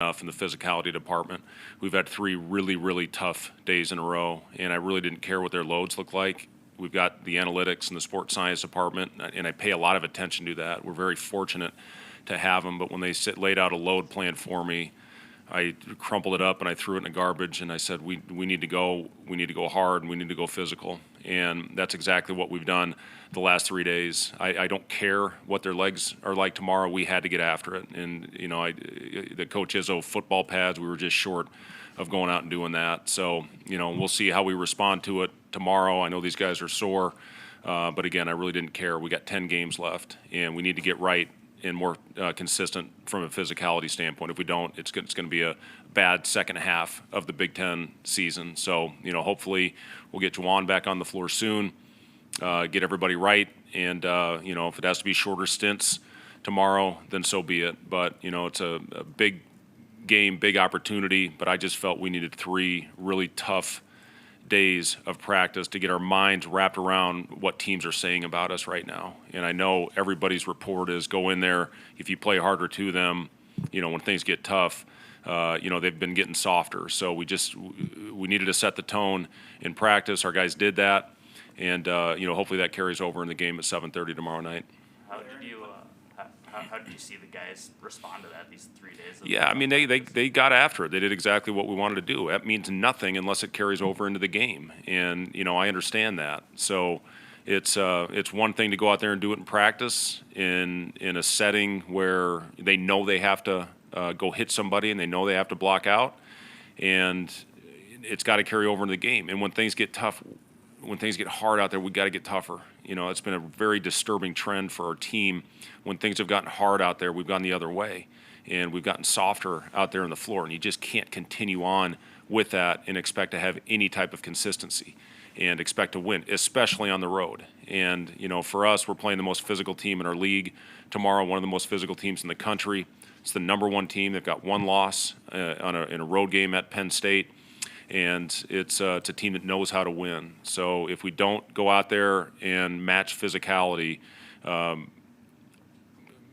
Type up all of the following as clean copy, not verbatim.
enough in the physicality department. We've had 3 really, really tough days in a row, and I really didn't care what their loads look like. We've got the analytics and the sports science department, and I pay a lot of attention to that. We're very fortunate to have them, but when they laid out a load plan for me, I crumpled it up and I threw it in the garbage, and I said, we need to go hard, and we need to go physical. And that's exactly what we've done the last 3 days. I don't care what their legs are like tomorrow. We had to get after it. And, the Coach Izzo football pads, we were just short of going out and doing that. So, we'll see how we respond to it tomorrow. I know these guys are sore, but again, I really didn't care. We got 10 games left, and we need to get right and more consistent from a physicality standpoint. If we don't, it's going to be a bad second half of the Big Ten season. So, hopefully we'll get Juwan back on the floor soon, get everybody right, and, if it has to be shorter stints tomorrow, then so be it. But, it's a big game, big opportunity, but I just felt we needed 3 really tough days of practice to get our minds wrapped around what teams are saying about us right now. And I know everybody's report is go in there. If you play harder to them, when things get tough, they've been getting softer. So we needed to set the tone in practice. Our guys did that, and hopefully that carries over in the game at 7:30 tomorrow night. How did you see the guys respond to that these 3 days? Yeah, I mean, they got after it. They did exactly what we wanted to do. That means nothing unless it carries over into the game, and I understand that. So it's one thing to go out there and do it in practice in a setting where they know they have to go hit somebody and they know they have to block out, and it's got to carry over into the game. And when things get tough, when things get hard out there, we got to get tougher. It's been a very disturbing trend for our team. When things have gotten hard out there, we've gone the other way, and we've gotten softer out there on the floor, and you just can't continue on with that and expect to have any type of consistency and expect to win, especially on the road. And, for us, we're playing the most physical team in our league tomorrow, one of the most physical teams in the country. It's the number 1 team. They've got 1 loss in a road game at Penn State. And it's a team that knows how to win. So if we don't go out there and match physicality,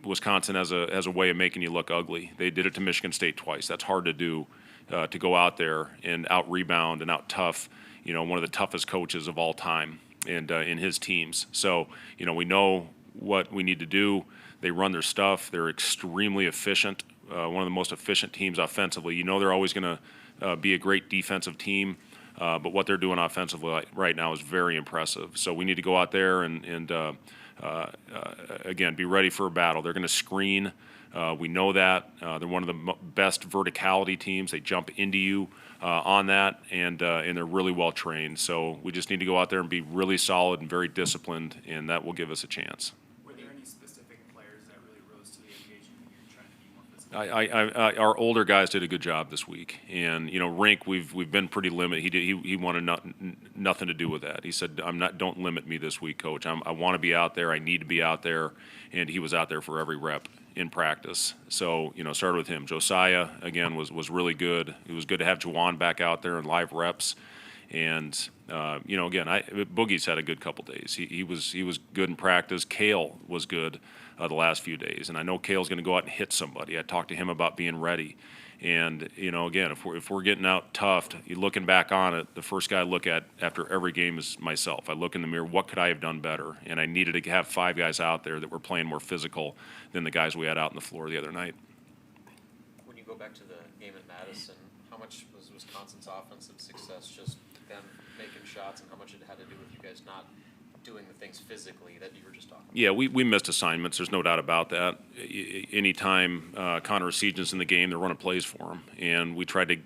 Wisconsin has a way of making you look ugly. They did it to Michigan State twice. That's hard to do, to go out there and out-rebound and out-tough, one of the toughest coaches of all time and in his teams. So, we know what we need to do. They run their stuff. They're extremely efficient, one of the most efficient teams offensively. They're always going to be a great defensive team, but what they're doing offensively right now is very impressive. So we need to go out there and again, be ready for a battle. They're going to screen. We know that. They're one of the best verticality teams. They jump into you on that, and they're really well trained. So we just need to go out there and be really solid and very disciplined, and that will give us a chance. Our older guys did a good job this week, and Rink, we've been pretty limited. He wanted nothing to do with that. He said, don't limit me this week, Coach. I want to be out there. I need to be out there, and he was out there for every rep in practice. So started with him. Josiah again was really good. It was good to have Juwan back out there in live reps, and again, Boogie's had a good couple days. He was good in practice. Kale was good the last few days, and I know Kale's going to go out and hit somebody. I talked to him about being ready, and again, if we're getting out tough, you looking back on it, the first guy I look at after every game is myself. I look in the mirror, what could I have done better? And I needed to have 5 guys out there that were playing more physical than the guys we had out on the floor the other night. When you go back to the game at Madison, how much was Wisconsin's offensive success just them making shots, and how much it had to do with you guys not doing the things physically that you were just talking about? Yeah, we missed assignments. There's no doubt about that. Anytime Connor Seaton's in the game, they're running plays for him, and we tried to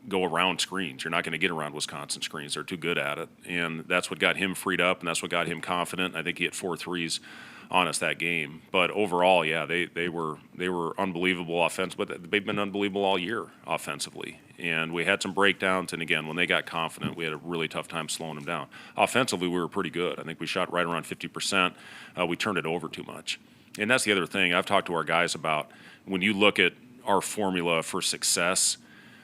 go around screens. You're not going to get around Wisconsin screens. They're too good at it, and that's what got him freed up, and that's what got him confident. I think he hit 4 threes on us that game. But overall, yeah, they were unbelievable offense, but they've been unbelievable all year offensively. And we had some breakdowns, and again, when they got confident, we had a really tough time slowing them down. Offensively, we were pretty good. I think we shot right around 50%. We turned it over too much. And that's the other thing I've talked to our guys about. When you look at our formula for success,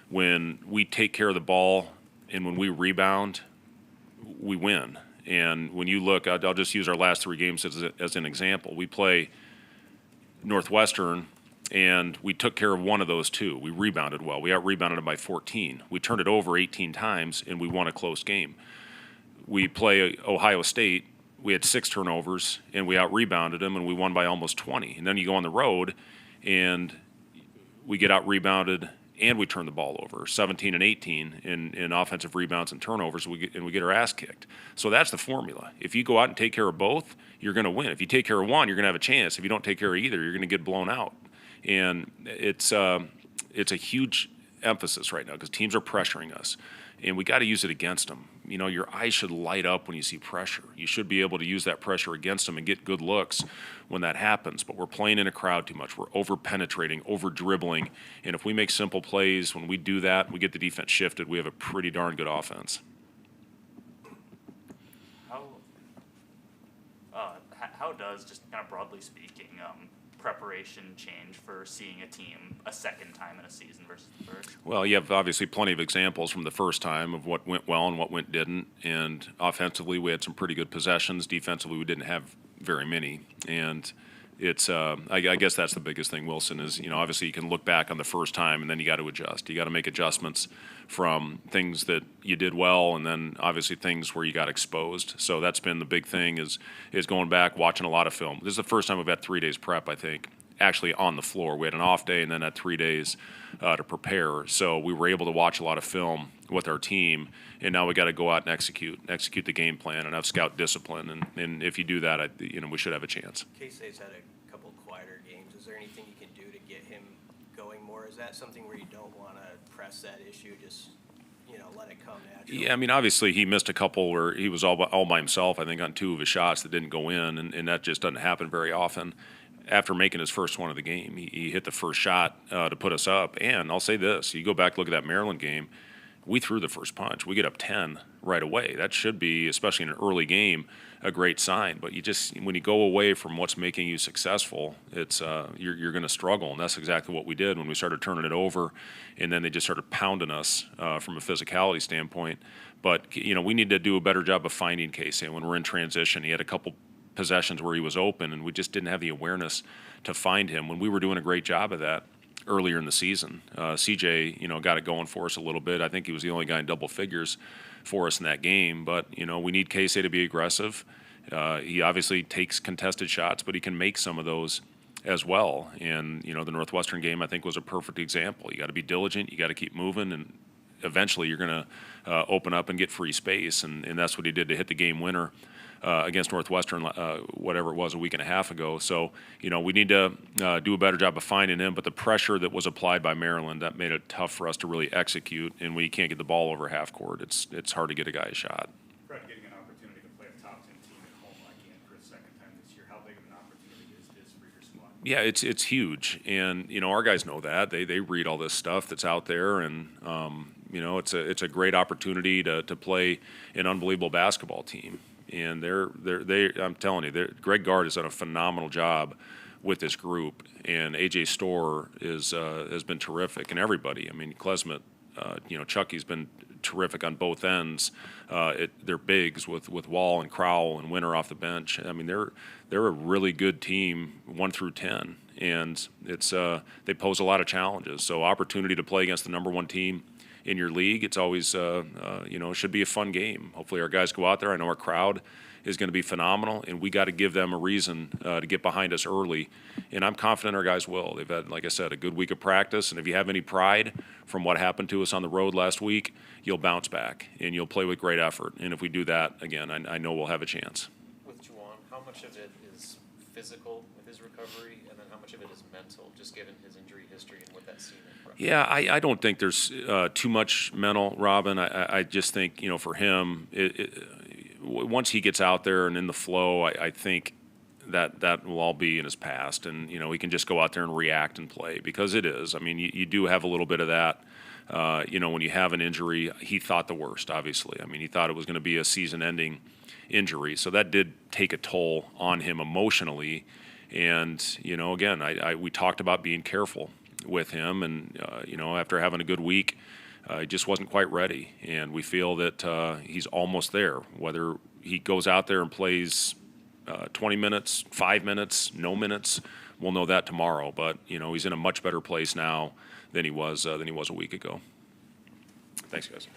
when we take care of the ball and when we rebound, we win. And when you look, I'll just use our last 3 games as an example. We play Northwestern, And we took care of one of those two. We rebounded well. We out-rebounded them by 14. We turned it over 18 times, and we won a close game. We play Ohio State. We had 6 turnovers, and we out-rebounded them, and we won by almost 20. And then you go on the road, and we get out-rebounded, and we turn the ball over, 17 and 18 in offensive rebounds and turnovers, we get our ass kicked. So that's the formula. If you go out and take care of both, you're going to win. If you take care of one, you're going to have a chance. If you don't take care of either, you're going to get blown out. And it's a huge emphasis right now because teams are pressuring us, and we got to use it against them. You know, your eyes should light up when you see pressure. You should be able to use that pressure against them and get good looks when that happens. But we're playing in a crowd too much. We're over-penetrating, over-dribbling. And if we make simple plays, when we do that, we get the defense shifted, we have a pretty darn good offense. How does, just kind of broadly speaking, preparation change for seeing a team a second time in a season versus the first? Well, you have obviously plenty of examples from the first time of what went well and what didn't. And offensively, we had some pretty good possessions. Defensively, we didn't have very many. And it's I guess that's the biggest thing, Wilson, is, you know, obviously you can look back on the first time and then you got to adjust. You got to make adjustments from things that you did well and then obviously things where you got exposed. So that's been the big thing is going back, watching a lot of film. This is the first time we've had 3 days prep, I think, actually on the floor. We had an off day and then had 3 days to prepare. So we were able to watch a lot of film with our team, and now we got to go out and execute the game plan and have scout discipline. And if you do that, we should have a chance. K-State's had a couple quieter games. Is there anything you can do to get him going more? Is that something where you don't want to press that issue, just, you know, let it come naturally? Yeah, I mean, obviously he missed a couple where he was all by himself, I think, on 2 of his shots that didn't go in, and that just doesn't happen very often. After making his first one of the game, he hit the first shot to put us up. And I'll say this, you go back, look at that Maryland game, we threw the first punch. We get up 10 right away. That should be, especially in an early game, a great sign. But when you go away from what's making you successful, it's you're going to struggle, and that's exactly what we did when we started turning it over, and then they just started pounding us from a physicality standpoint. But you know, we need to do a better job of finding Casey. When we're in transition, he had a couple possessions where he was open, and we just didn't have the awareness to find him when we were doing a great job of that earlier in the season. CJ, you know, got it going for us a little bit. I think he was the only guy in double figures for us in that game. But, you know, we need Casey to be aggressive. He obviously takes contested shots, but he can make some of those as well. And, you know, the Northwestern game, I think, was a perfect example. You got to be diligent. You got to keep moving, and eventually you're going to open up and get free space. And that's what he did to hit the game winner against Northwestern, whatever it was, a week and a half ago. So, you know, we need to do a better job of finding him. But the pressure that was applied by Maryland, that made it tough for us to really execute. And when you can't get the ball over half court, it's hard to get a guy a shot. Fred, getting an opportunity to play a top 10 team at home again for a second time this year, how big of an opportunity is this for your squad? Yeah, it's huge. And, you know, our guys know that. They read all this stuff that's out there. And, you know, it's a great opportunity to play an unbelievable basketball team. And I'm telling you, Greg Gard has done a phenomenal job with this group, and AJ Storr has been terrific, and everybody. I mean, Klesmet, you know, Chucky's been terrific on both ends. They're bigs with Wall and Crowell and Winter off the bench. I mean, they're a really good team, 1 through 10, and it's they pose a lot of challenges. So opportunity to play against the number 1 team in your league, it's always, you know, it should be a fun game. Hopefully our guys go out there. I know our crowd is going to be phenomenal, and we got to give them a reason to get behind us early. And I'm confident our guys will. They've had, like I said, a good week of practice, and if you have any pride from what happened to us on the road last week, you'll bounce back, and you'll play with great effort. And if we do that, again, I know we'll have a chance. With Juwan, how much of it is physical with his recovery, and then how much of it is mental, just given his injury history and what that's seen in prep? Yeah, I don't think there's too much mental, Robin. I just think, you know, for him, once he gets out there and in the flow, I think that will all be in his past. And, you know, he can just go out there and react and play, because it is. I mean, you do have a little bit of that. You know, when you have an injury, he thought the worst, obviously. I mean, he thought it was going to be a season-ending injury. So that did take a toll on him emotionally. And, you know, again, we talked about being careful with him. And, you know, after having a good week, he just wasn't quite ready. And we feel that he's almost there. Whether he goes out there and plays 20 minutes, 5 minutes, no minutes, we'll know that tomorrow. But he's in a much better place now than he was a week ago. Thanks, guys.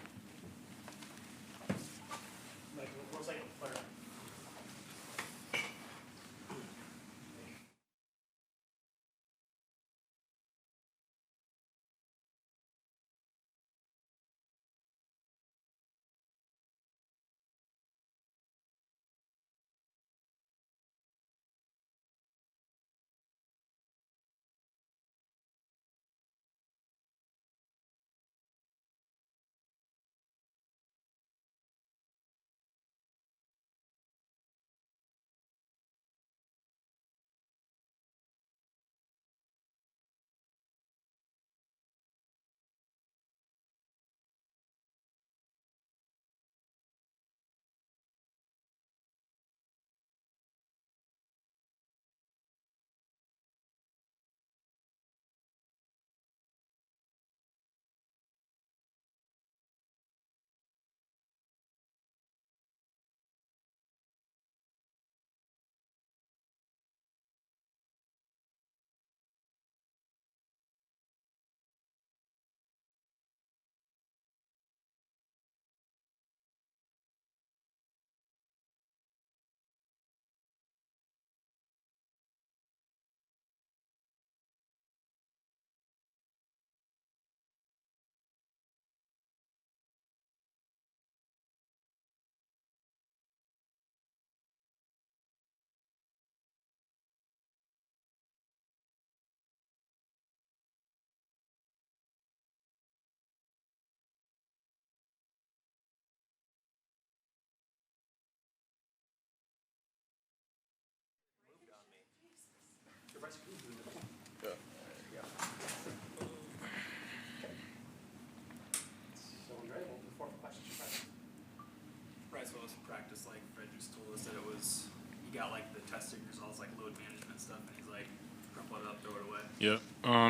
Bryce, what was practice like? Fred just told us that he got like the testing results, like load management stuff, and he's like, crumple it up, throw it away. Yeah.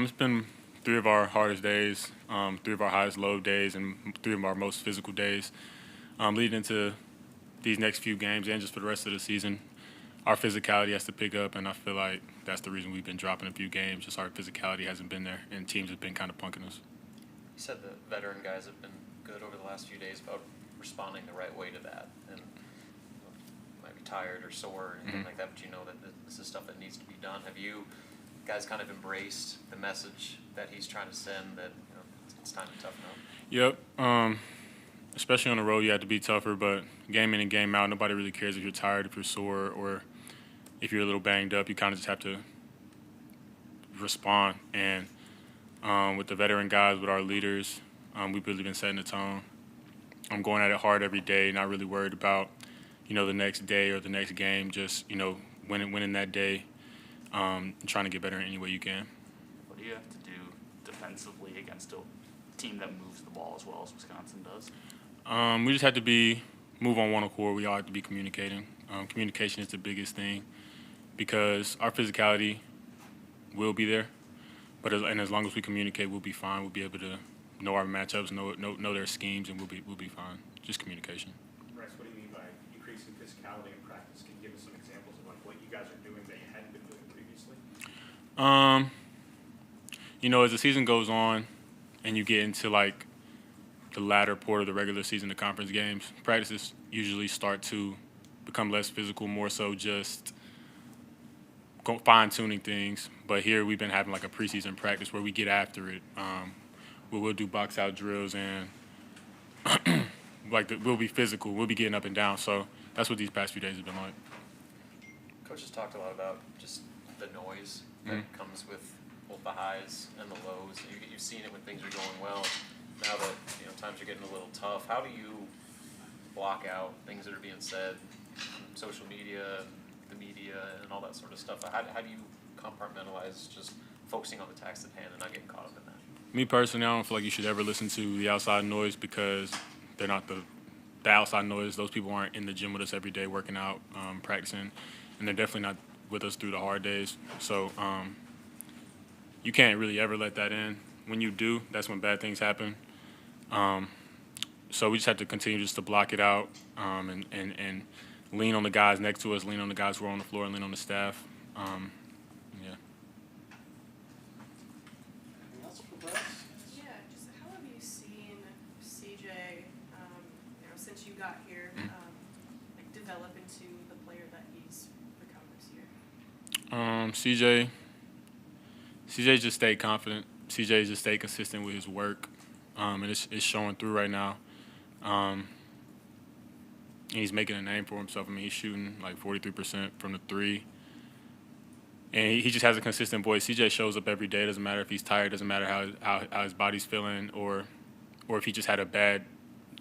It's been 3 of our hardest days, 3 of our highest load days, and 3 of our most physical days. Leading into these next few games and just for the rest of the season, our physicality has to pick up, and I feel like that's the reason we've been dropping a few games. Just our physicality hasn't been there, and teams have been kind of punking us. You said the veteran guys have been good over the last few days about responding the right way to that, and might be tired or sore or anything like that, but you know that this is stuff that needs to be done. Have you guys kind of embraced the message that he's trying to send, that it's time to toughen up? Yep. Especially on the road, you have to be tougher, but game in and game out, nobody really cares if you're tired, if you're sore, or if you're a little banged up. You kind of just have to respond. And with the veteran guys, with our leaders, we've really been setting the tone. I'm going at it hard every day, not really worried about, the next day or the next game, just, winning that day, trying to get better in any way you can. What do you have to do defensively against a team that moves the ball as well as Wisconsin does? We just have to move on one accord. We all have to be communicating. Communication is the biggest thing because our physicality will be there, but as long as we communicate, we'll be fine. We'll be able to know our matchups, know their schemes, and we'll be fine. Just communication. Bryce, what do you mean by increasing physicality in practice? Can you give us some examples of like what you guys are doing that you hadn't been doing previously? As the season goes on, and you get into like the latter part of the regular season, the conference games, practices usually start to become less physical, more so just fine-tuning things. But here we've been having like a preseason practice where we get after it. We'll do box-out drills and we'll be physical. We'll be getting up and down. So that's what these past few days have been like. Coach has talked a lot about just the noise that comes with both the highs and the lows. You've seen it when things are going well. Now that times are getting a little tough, how do you block out things that are being said, social media, the media, and all that sort of stuff? How do you compartmentalize just focusing on the task at hand and not getting caught up in that? Me personally, I don't feel like you should ever listen to the outside noise because they're not the outside noise. Those people aren't in the gym with us every day working out, practicing, and they're definitely not with us through the hard days. So you can't really ever let that in. When you do, that's when bad things happen. So we just have to continue just to block it out and lean on the guys next to us, lean on the guys who are on the floor, and lean on the staff. Yeah. got here, like develop into the player that he's become this year? CJ just stayed confident. CJ just stayed consistent with his work, and it's showing through right now. And he's making a name for himself. I mean, he's shooting like 43% from the three. And he just has a consistent voice. CJ shows up every day. It doesn't matter if he's tired. It doesn't matter how his body's feeling or if he just had a bad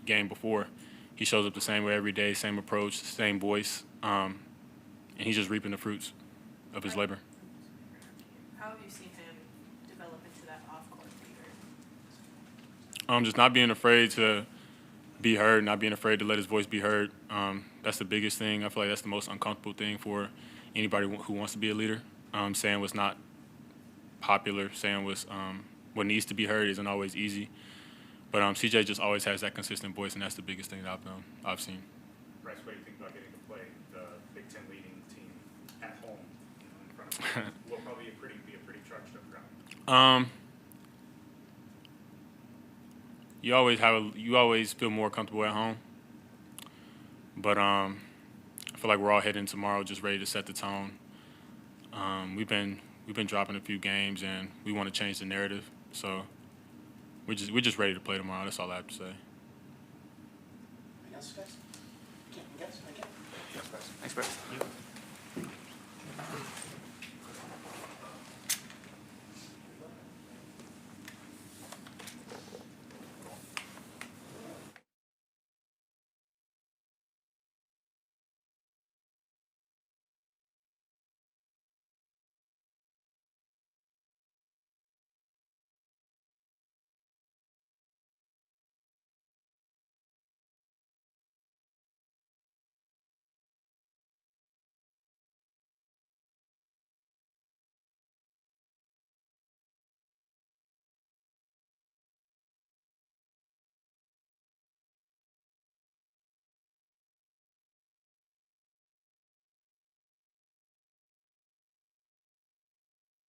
game before. He shows up the same way every day, same approach, same voice. And he's just reaping the fruits of his labor. How have you seen him develop into that off-court leader? Just not being afraid to be heard, not being afraid to let his voice be heard. That's the biggest thing. I feel like that's the most uncomfortable thing for anybody who wants to be a leader. Saying what's not popular, saying what needs to be heard isn't always easy. But CJ just always has that consistent voice, and that's the biggest thing that I've seen. Bryce, what do you think about getting to play the Big Ten leading team at home, in front of will probably be a pretty charged up crowd? You always feel more comfortable at home. But I feel like we're all heading tomorrow just ready to set the tone. We've been dropping a few games, and we want to change the narrative. So we're just ready to play tomorrow. That's all I have to say. Anything else, guys? Okay, you guys? Okay. Thanks, Bryce.